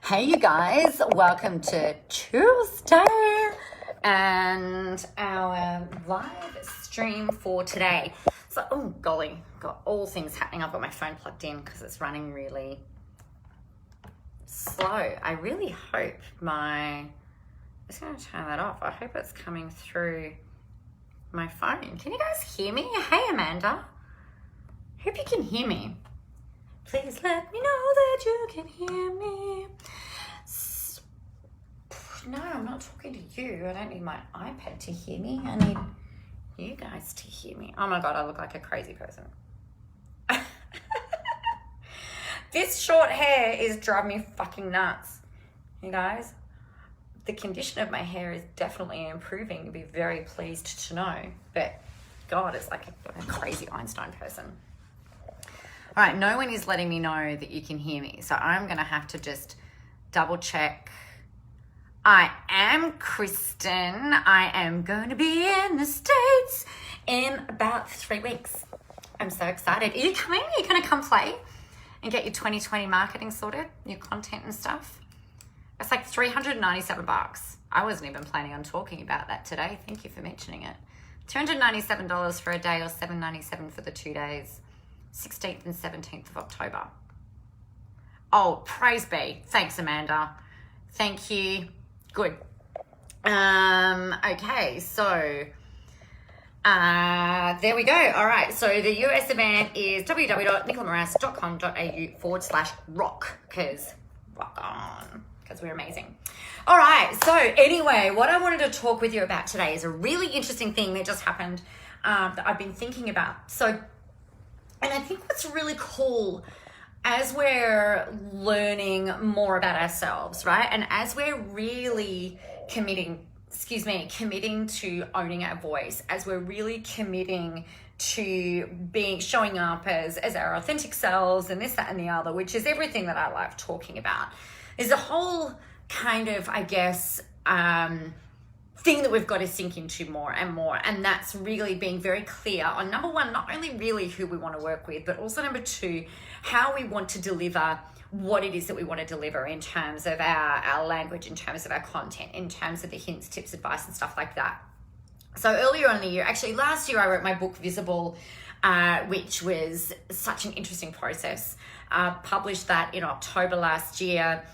Hey you guys, welcome to Tuesday and our live stream for today. So, oh golly, got all things happening. I've got my phone plugged in because it's running really slow. I really hope I'm just going to turn that off. I hope it's coming through my phone. Can you guys hear me? Hey Amanda, hope you can hear me. Please let me know that you can hear me. No, I'm not talking to you. I don't need my iPad to hear me. I need you guys to hear me. Oh my God, I look like a crazy person. This short hair is driving me fucking nuts. You guys, the condition of my hair is definitely improving. You'll be very pleased to know. But God, it's like a crazy Einstein person. All right, no one is letting me know that you can hear me. So I'm going to have to just double check. I am Kristen. I am going to be in the States in about 3 weeks. I'm so excited. Are you coming? Are you going to come play and get your 2020 marketing sorted, your content and stuff? It's like $397. I wasn't even planning on talking about that today. Thank you for mentioning it. $297 for a day or $797 for the 2 days. 16th and 17th of October. Oh, praise be. Thanks, Amanda. Thank you. Good. Okay, so there we go. All right, so the US event is www.nicolamoras.com.au/rock, because rock on, because we're amazing. All right, so anyway, what I wanted to talk with you about today is a really interesting thing that just happened that I've been thinking about. So, and I think what's really cool as we're learning more about ourselves, right? And as we're really committing to owning our voice, as we're really committing to showing up as our authentic selves and this, that, and the other, which is everything that I love talking about, is a whole kind of, I guess, thing that we've got to sink into more and more. And that's really being very clear on, number one, not only really who we want to work with, but also number two, how we want to deliver what it is that we want to deliver in terms of our language, in terms of our content, in terms of the hints, tips, advice, and stuff like that. So earlier on in the year, actually last year, I wrote my book Visible, which was such an interesting process. Published that in October last year.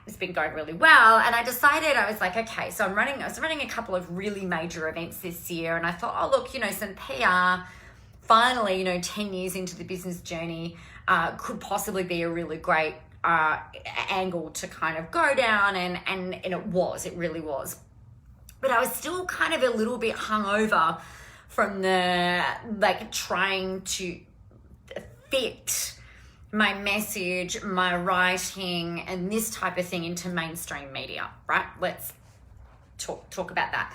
It's been going really well, and I decided, I was like, okay, so I was running a couple of really major events this year, and I thought, oh look, some PR, finally, 10 years into the business journey, could possibly be a really great angle to kind of go down, and it really was. But I was still kind of a little bit hungover from the trying to fit my message, my writing, and this type of thing into mainstream media, right? Let's talk about that.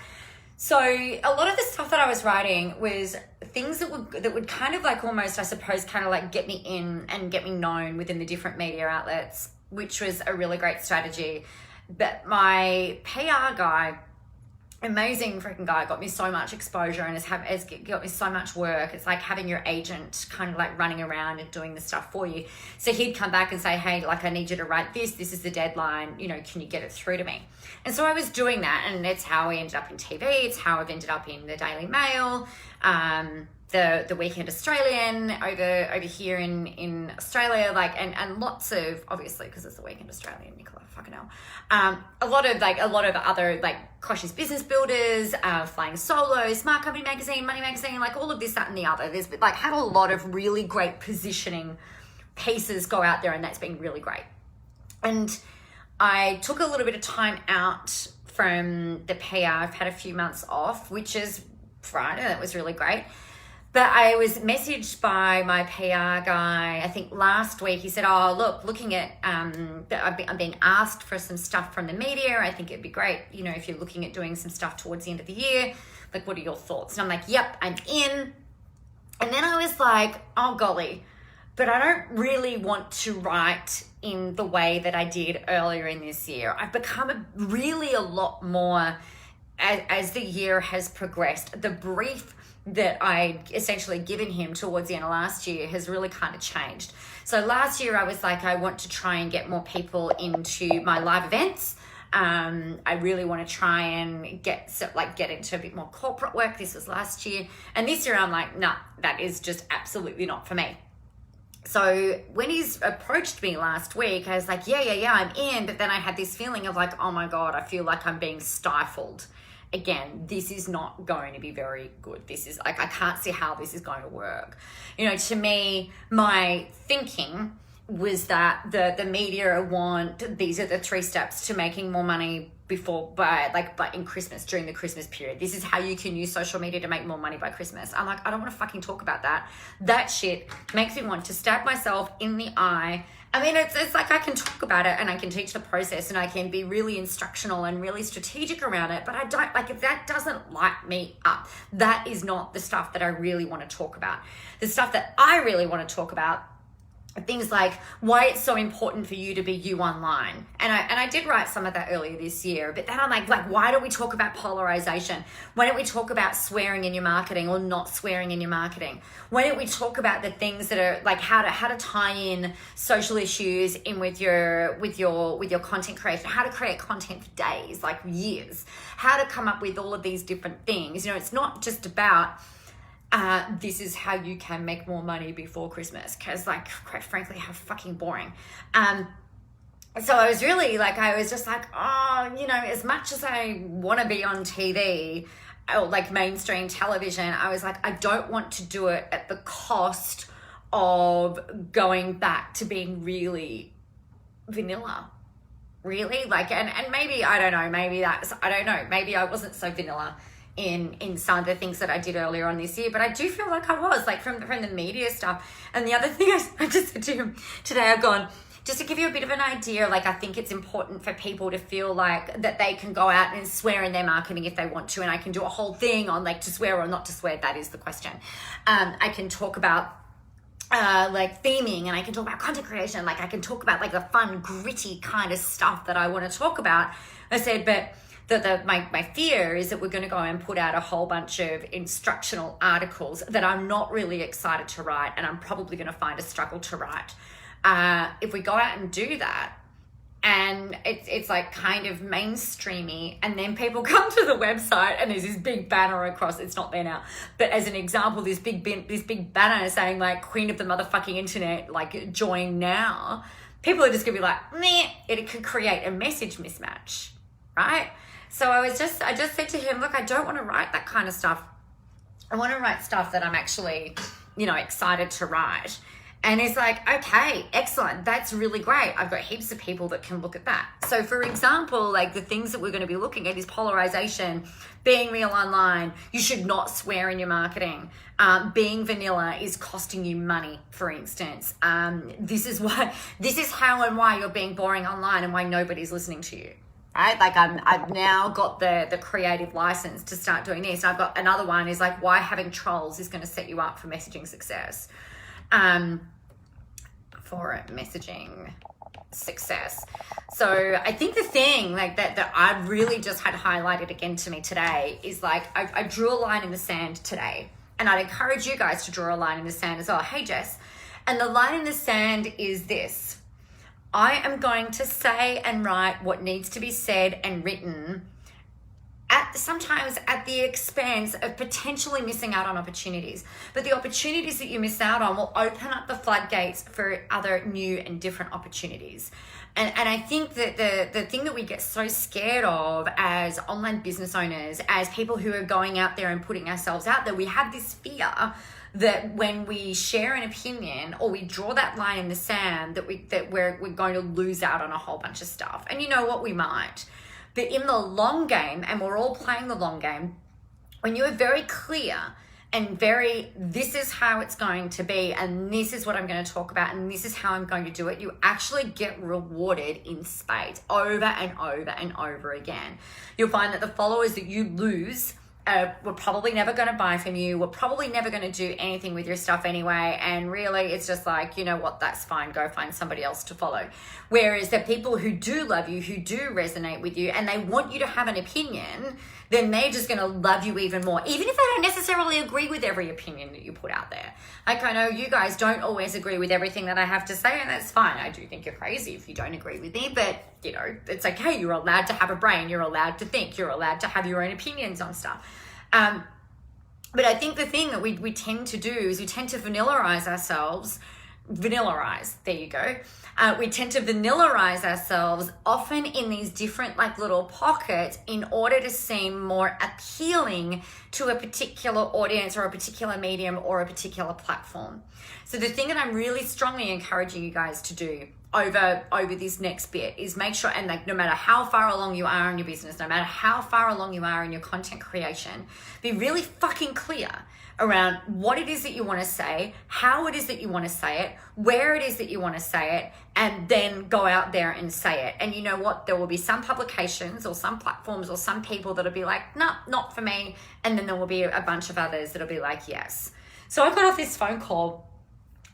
So a lot of the stuff that I was writing was things that would kind of almost, I suppose, kind of get me in and get me known within the different media outlets, which was a really great strategy. But my PR guy, amazing freaking guy, got me so much exposure and has got me so much work. It's like having your agent kind of running around and doing the stuff for you. So he'd come back and say, hey, I need you to write this is the deadline, can you get it through to me? And so I was doing that, and it's how I ended up in TV. It's how I've ended up in the Daily Mail, the Weekend Australian over here in Australia, and lots of, obviously because it's the Weekend Australian, Nicola, fucking hell, a lot of other cautious business builders, flying solo, Smart Company Magazine, Money Magazine, all of this, that, and the other. There's had a lot of really great positioning pieces go out there, and that's been really great. And I took a little bit of time out from the PR. I've had a few months off, which is Friday. That was really great. But I was messaged by my PR guy, I think last week. He said, oh, look, looking at, I'm being asked for some stuff from the media. I think it'd be great, if you're looking at doing some stuff towards the end of the year. What are your thoughts? And I'm like, yep, I'm in. And then I was like, oh, golly, but I don't really want to write in the way that I did earlier in this year. I've become really a lot more, as the year has progressed, the brief that I'd essentially given him towards the end of last year has really kind of changed. So last year I was like, I want to try and get more people into my live events. I really want to try and get into a bit more corporate work. This was last year. And this year I'm like, nah, that is just absolutely not for me. So when he's approached me last week, I was like, yeah, I'm in. But then I had this feeling of like, oh my God, I feel like I'm being stifled. Again, this is not going to be very good. This is like, I can't see how this is going to work. You know, to me, my thinking was that the media want, these are the 3 steps to making more money but in Christmas, during the Christmas period. This is how you can use social media to make more money by Christmas. I'm like, I don't want to fucking talk about that. That shit makes me want to stab myself in the eye. I mean, it's like I can talk about it and I can teach the process and I can be really instructional and really strategic around it, but I don't, like, if that doesn't light me up, that is not the stuff that I really want to talk about. The stuff that I really want to talk about, things like why it's so important for you to be you online. And I did write some of that earlier this year, but then I'm like, why don't we talk about polarization? Why don't we talk about swearing in your marketing or not swearing in your marketing? Why don't we talk about the things that are like how to tie in social issues in with your content creation, how to create content for days, like years, how to come up with all of these different things. You know, it's not just about this is how you can make more money before Christmas, because like, quite frankly, how fucking boring. So I was really like, I was just like, oh, you know, as much as I want to be on TV, or like mainstream television, I was like, I don't want to do it at the cost of going back to being really vanilla. Really? Like, and maybe, I don't know, maybe I wasn't so vanilla in some of the things that I did earlier on this year, but I do feel like I was, like, from the media stuff. And the other thing I just said to him today, I've gone, just to give you a bit of an idea, like, I think it's important for people to feel like that they can go out and swear in their marketing if they want to, and I can do a whole thing on like to swear or not to swear. That is the question. I can talk about like theming, and I can talk about content creation, like I can talk about like the fun, gritty kind of stuff that I want to talk about. I said, but my fear is that we're going to go and put out a whole bunch of instructional articles that I'm not really excited to write, and I'm probably going to find a struggle to write. If we go out and do that, and it's like kind of mainstreamy, and then people come to the website and there's this big banner across, it's not there now, but as an example, this big banner saying like Queen of the motherfucking internet, like join now, people are just gonna be like, meh, it could create a message mismatch, right? So I just said to him, look, I don't want to write that kind of stuff. I want to write stuff that I'm actually, you know, excited to write. And he's like, okay, excellent. That's really great. I've got heaps of people that can look at that. So for example, like the things that we're going to be looking at is polarization, being real online. You should not swear in your marketing. Being vanilla is costing you money, for instance. This is how and why you're being boring online and why nobody's listening to you. Right? Like I've now got the creative license to start doing this. I've got another one is like why having trolls is going to set you up for messaging success. For messaging success. So I think the thing like that I really just had highlighted again to me today is like I drew a line in the sand today, and I'd encourage you guys to draw a line in the sand as well. Hey Jess, and the line in the sand is this: I am going to say and write what needs to be said and written, sometimes at the expense of potentially missing out on opportunities. But the opportunities that you miss out on will open up the floodgates for other new and different opportunities. And I think that the thing that we get so scared of as online business owners, as people who are going out there and putting ourselves out there, we have this fear that when we share an opinion or we draw that line in the sand, that we're going to lose out on a whole bunch of stuff. And you know what, we might. But in the long game, and we're all playing the long game, when you are very clear and this is how it's going to be, and this is what I'm going to talk about, and this is how I'm going to do it, you actually get rewarded in spades over and over and over again. You'll find that the followers that you lose we're probably never going to buy from you. We're probably never going to do anything with your stuff anyway. And really, it's just like, you know what, that's fine. Go find somebody else to follow. Whereas the people who do love you, who do resonate with you, and they want you to have an opinion, then they're just going to love you even more, even if they don't necessarily agree with every opinion that you put out there. Like, I know you guys don't always agree with everything that I have to say, and that's fine. I do think you're crazy if you don't agree with me, but, you know, it's okay. You're allowed to have a brain. You're allowed to think. You're allowed to have your own opinions on stuff. But I think the thing that we tend to do is we tend to vanillarize ourselves. Vanillarize, there you go. We tend to vanillarize ourselves often in these different like little pockets in order to seem more appealing to a particular audience or a particular medium or a particular platform. So the thing that I'm really strongly encouraging you guys to do over this next bit is make sure, and like no matter how far along you are in your business, no matter how far along you are in your content creation, be really fucking clear around what it is that you want to say, how it is that you want to say it, where it is that you want to say it, and then go out there and say it. And you know what? There will be some publications or some platforms or some people that'll be like, no, not for me. And then there will be a bunch of others that'll be like, yes. So I got off this phone call.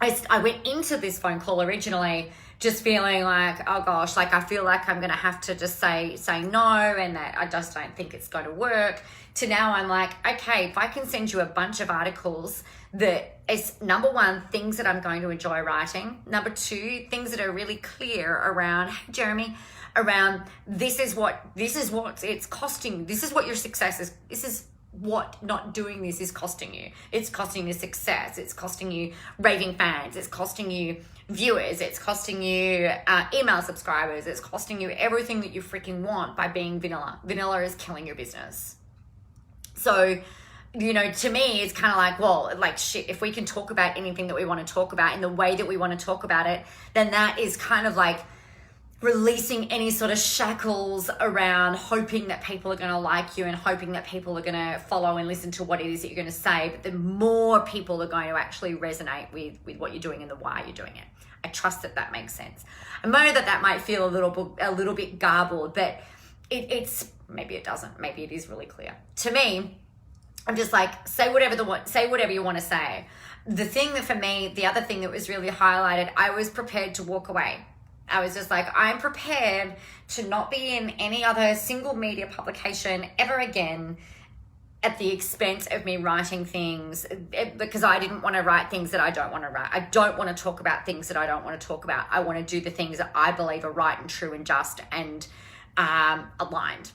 I went into this phone call originally just feeling like, oh gosh, like I feel like I'm going to have to just say no, and that I just don't think it's going to work, to now I'm like, okay, if I can send you a bunch of articles that is, number one, things that I'm going to enjoy writing. Number two, things that are really clear around, hey, Jeremy, around this is what it's costing. This is what your success is. This is what not doing this is costing you. It's costing you success. It's costing you raving fans. It's costing you viewers. It's costing you email subscribers. It's costing you everything that you freaking want by being vanilla. Vanilla is killing your business. So, you know, to me, it's kind of like, well, like shit, if we can talk about anything that we want to talk about in the way that we want to talk about it, then that is kind of like releasing any sort of shackles around hoping that people are going to like you and hoping that people are going to follow and listen to what it is that you're going to say. But the more people are going to actually resonate with what you're doing and the why you're doing it. I trust that makes sense. I know that might feel a little bit garbled, but it's maybe it doesn't. Maybe it is really clear. To me, I'm just like, say whatever you want to say. The thing that for me, the other thing that was really highlighted, I was prepared to walk away. I was just like, I'm prepared to not be in any other single media publication ever again at the expense of me writing things, because I didn't want to write things that I don't want to write. I don't want to talk about things that I don't want to talk about. I want to do the things that I believe are right and true and just and aligned.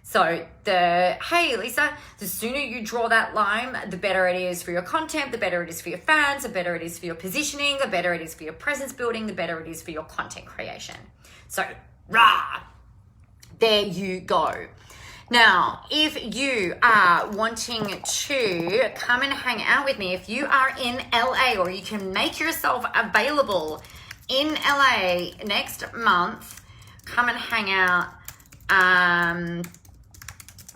So hey, Lisa, the sooner you draw that line, the better it is for your content, the better it is for your fans, the better it is for your positioning, the better it is for your presence building, the better it is for your content creation. So, there you go. Now, if you are wanting to come and hang out with me, if you are in LA, or you can make yourself available in LA next month, come and hang out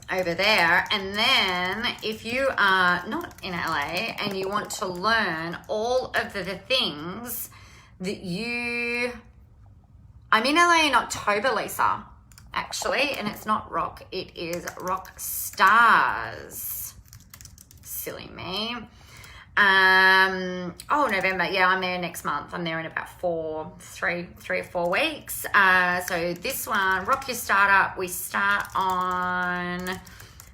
over there. And then if you are not in LA and you want to learn all of the things that I'm in LA in October, Lisa, actually, and it's not rock, it is rock stars. Silly me. November. Yeah, I'm there next month. I'm there in about 3 or 4 weeks. So this one, Rock Your Startup, we start on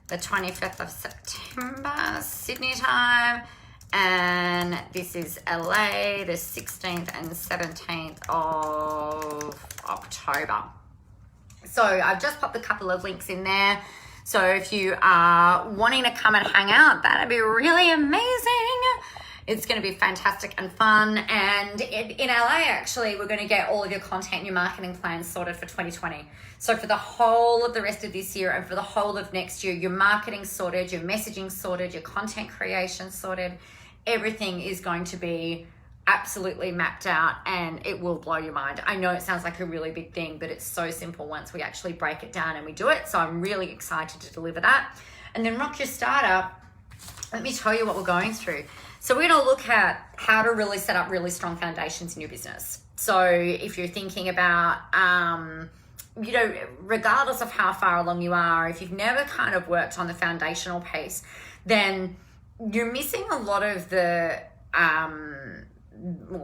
the 25th of September, Sydney time. And this is LA, the 16th and 17th of October. So I've just popped a couple of links in there. So if you are wanting to come and hang out, that'd be really amazing. It's going to be fantastic and fun. And in LA, actually, we're going to get all of your content and your marketing plans sorted for 2020. So for the whole of the rest of this year and for the whole of next year, your marketing sorted, your messaging sorted, your content creation sorted, everything is going to be absolutely mapped out, and it will blow your mind. I know it sounds like a really big thing, but it's so simple once we actually break it down and we do it. So I'm really excited to deliver that. And then Rock Your Startup, let me tell you what we're going through. So we're going to look at how to really set up really strong foundations in your business. So if you're thinking about regardless of how far along you are, if you've never kind of worked on the foundational piece, then you're missing a lot of the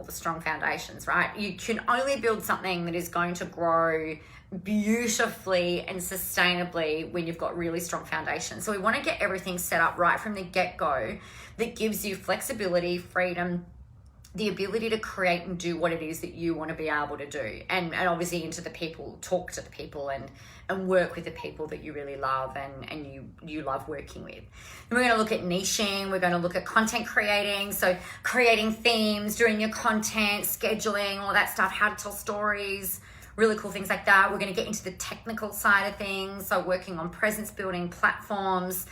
strong foundations, right? You can only build something that is going to grow beautifully and sustainably when you've got really strong foundations. So we want to get everything set up right from the get-go that gives you flexibility, freedom, the ability to create and do what it is that you want to be able to do, and obviously into the people, talk to the people and work with the people that you really love and you love working with. And we're going to look at niching, we're going to look at content creating, so creating themes, doing your content, scheduling, all that stuff, how to tell stories, really cool things like that. We're going to get into the technical side of things, so working on presence building platforms,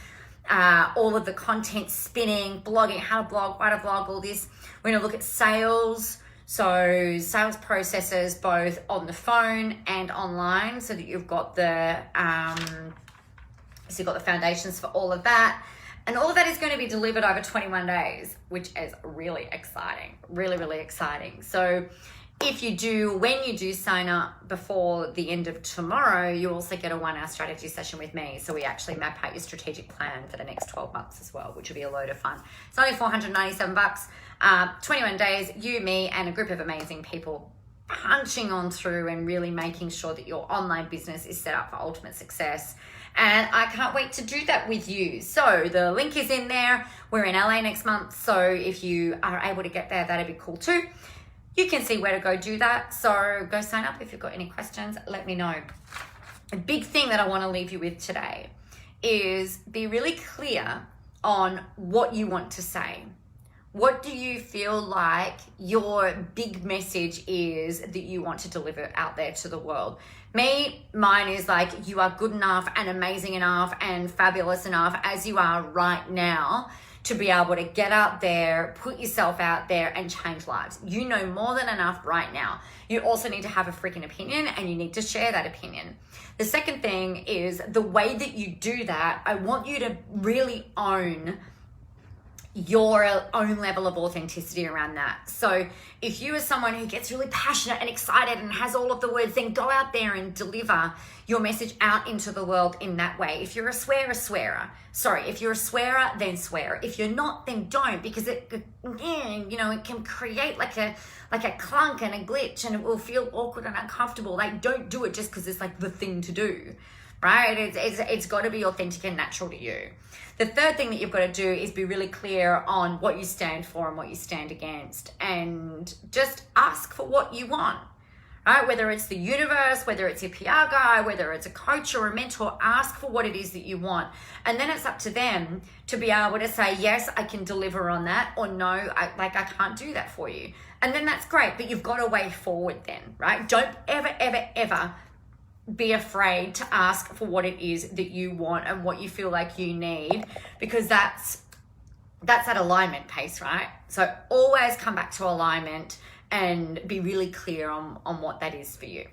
all of the content spinning, blogging, how to blog, why to blog, all this. We're going to look at sales, so sales processes both on the phone and online, so that you've got the foundations for all of that. And all of that is going to be delivered over 21 days, which is really exciting, really, really exciting. So when you do sign up before the end of tomorrow, you also get a 1-hour strategy session with me. So we actually map out your strategic plan for the next 12 months as well, which will be a load of fun. It's only $497, 21 days, you, me, and a group of amazing people punching on through and really making sure that your online business is set up for ultimate success. And I can't wait to do that with you. So the link is in there. We're in LA next month. So if you are able to get there, that'd be cool too. You can see where to go do that. So go sign up. If you've got any questions, let me know. A big thing that I want to leave you with today is be really clear on what you want to say. What do you feel like your big message is that you want to deliver out there to the world? Mine is like, you are good enough and amazing enough and fabulous enough as you are right now to be able to get out there, put yourself out there and change lives. You know more than enough right now. You also need to have a freaking opinion and you need to share that opinion. The second thing is the way that you do that, I want you to really own your own level of authenticity around that. So if you are someone who gets really passionate and excited and has all of the words, then go out there and deliver your message out into the world in that way. If you're a swearer, if you're a swearer, then swear. If you're not, then don't, because it can create like a clunk and a glitch, and it will feel awkward and uncomfortable. Like, don't do it just because it's like the thing to do, right? It's got to be authentic and natural to you. The third thing that you've got to do is be really clear on what you stand for and what you stand against, and just ask for what you want, right? Whether it's the universe, whether it's your PR guy, whether it's a coach or a mentor, ask for what it is that you want. And then it's up to them to be able to say, yes, I can deliver on that, or no, I can't do that for you. And then that's great, but you've got a way forward then, right? Don't ever, ever, ever be afraid to ask for what it is that you want and what you feel like you need, because that's that alignment piece, right? So always come back to alignment and be really clear on what that is for you.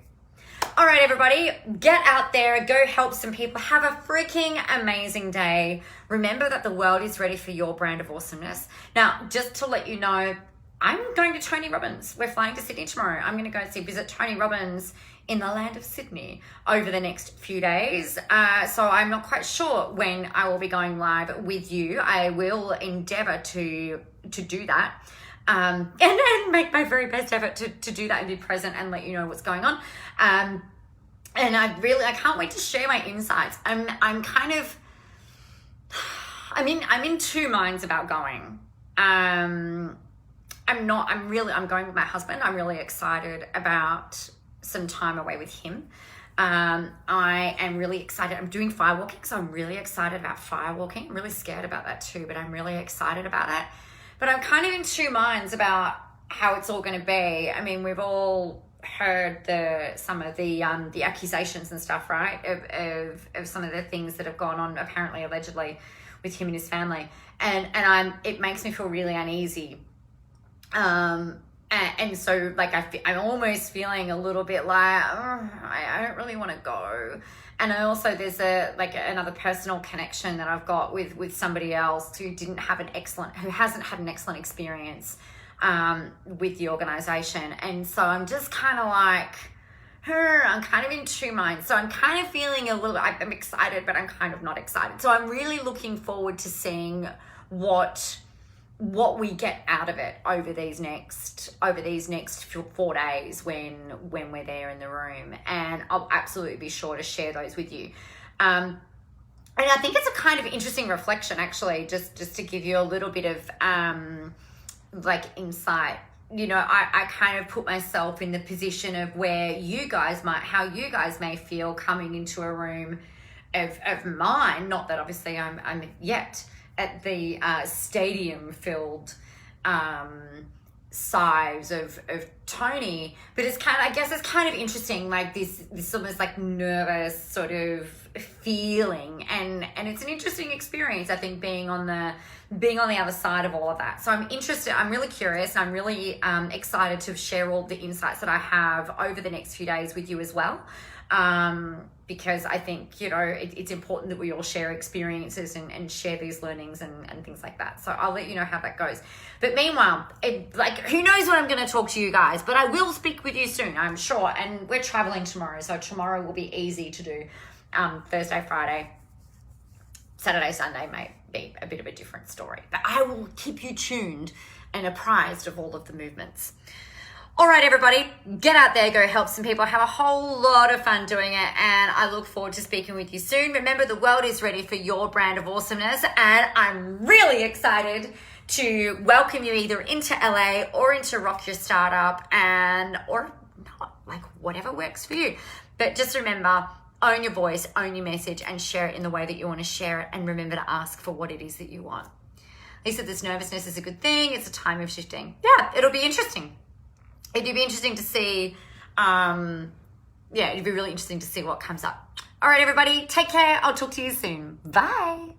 All right, everybody, get out there, go help some people, have a freaking amazing day. Remember that the world is ready for your brand of awesomeness. Now, just to let you know, I'm going to Tony Robbins. We're flying to Sydney tomorrow. I'm going to go visit Tony Robbins in the land of Sydney over the next few days. So I'm not quite sure when I will be going live with you. I will endeavor to do that. And make my very best effort to do that and be present and let you know what's going on. And I can't wait to share my insights. I'm in two minds about going. I'm going with my husband. I'm really excited about some time away with him. I am really excited. I'm doing firewalking, so I'm really excited about firewalking. I'm really scared about that too, but I'm really excited about it. But I'm kind of in two minds about how it's all going to be. I mean, we've all heard some of the accusations and stuff, right? Of some of the things that have gone on, apparently, allegedly, with him and his family, and it makes me feel really uneasy. And so like I'm almost feeling a little bit like I don't really want to go. And I also, there's another personal connection that I've got with somebody else who hasn't had an excellent experience with the organization. And so I'm just kind of like, I'm kind of in two minds. So I'm kind of feeling a little, I'm excited, but I'm kind of not excited. So I'm really looking forward to seeing what we get out of it over these next 4 days when we're there in the room. And I'll absolutely be sure to share those with you. And I think it's a kind of interesting reflection, actually, just to give you a little bit of like insight. You know, I kind of put myself in the position of where how you guys may feel coming into a room of mine. Not that obviously I'm yet at the stadium filled size of Tony, but it's kind of, I guess it's kind of interesting, like this almost like nervous sort of feeling, and it's an interesting experience, I think, being on the other side of all of that. So I'm interested, I'm really curious, and I'm really excited to share all the insights that I have over the next few days with you as well. Because I think, you know, it's important that we all share experiences and share these learnings and things like that. So I'll let you know how that goes. But meanwhile, who knows what I'm going to talk to you guys, but I will speak with you soon, I'm sure. And we're traveling tomorrow, so tomorrow will be easy to do. Thursday, Friday, Saturday, Sunday may be a bit of a different story. But I will keep you tuned and apprised of all of the movements. All right, everybody, get out there, go help some people, have a whole lot of fun doing it, and I look forward to speaking with you soon. Remember, the world is ready for your brand of awesomeness, and I'm really excited to welcome you either into LA or into Rock Your Startup, or not, like whatever works for you. But just remember, own your voice, own your message, and share it in the way that you want to share it, and remember to ask for what it is that you want. Lisa, this nervousness is a good thing. It's a time of shifting. Yeah, it'll be interesting. It'd be interesting to see, it'd be really interesting to see what comes up. All right, everybody, take care. I'll talk to you soon. Bye.